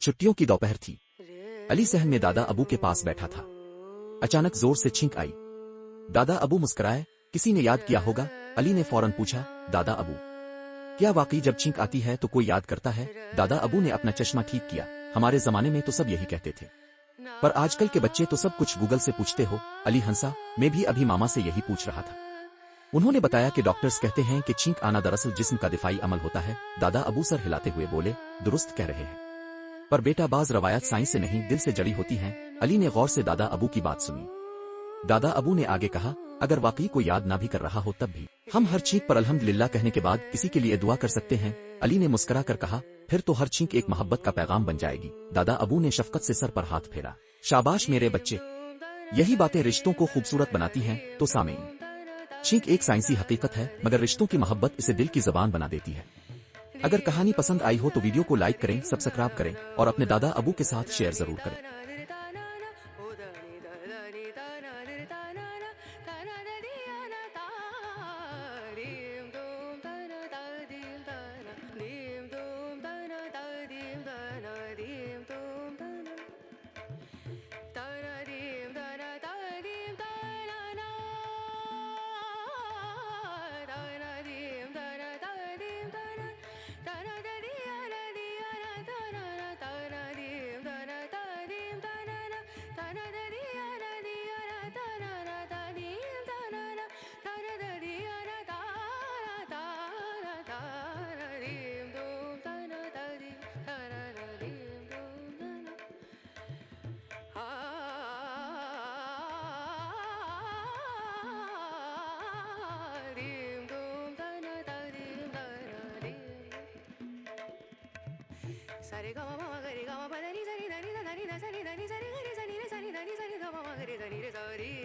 छुट्टियों की दोपहर थी। अली सहन में दादा अबू के पास बैठा था। अचानक जोर से छींक आई। दादा अबू मुस्कुराए। किसी ने याद किया होगा? अली ने फौरन पूछा। दादा अबू, क्या वाकई जब छींक आती है तो कोई याद करता है? दादा अबू ने अपना चश्मा ठीक किया। हमारे जमाने में तो सब यही कहते थे, पर आजकल के बच्चे तो सब कुछ गूगल से पूछते हो। अली हंसा। मैं भी अभी मामा से यही पूछ रहा था। उन्होंने बताया कि डॉक्टर्स कहते हैं कि छींक आना दरअसल जिस्म का दिफाई अमल होता है। दादा अबू सर हिलाते हुए बोले, दुरुस्त कह रहे हैं, पर बेटा बाज रवायत साइंस से नहीं दिल से जड़ी होती हैं। अली ने गौर से दादा अबू की बात सुनी। दादा अबू ने आगे कहा, अगर वाकई कोई याद ना भी कर रहा हो तब भी हम हर छींक पर अल्हम्दुलिल्लाह कहने के बाद किसी के लिए दुआ कर सकते हैं। अली ने मुस्कुरा कर कहा, फिर तो हर छींक एक मोहब्बत का पैगाम बन जाएगी। दादा अबू ने शफकत से सर पर हाथ फेरा। शाबाश मेरे बच्चे, यही बातें रिश्तों को खूबसूरत बनाती हैं। तो सामीन, छींक एक साइंसी हकीकत है, मगर रिश्तों की मोहब्बत इसे दिल की जबान बना देती है। अगर कहानी पसंद आई हो तो वीडियो को लाइक करें, सब्सक्राइब करें और अपने दादा अबू के साथ शेयर जरूर करें। Sare ga ma ma ga re ga ma pa da ni sa ni da ni da ni da sa ni da ni sa re ga re sa ni re sa ni da ni sa ni da ma ma ga re sa ni re sa re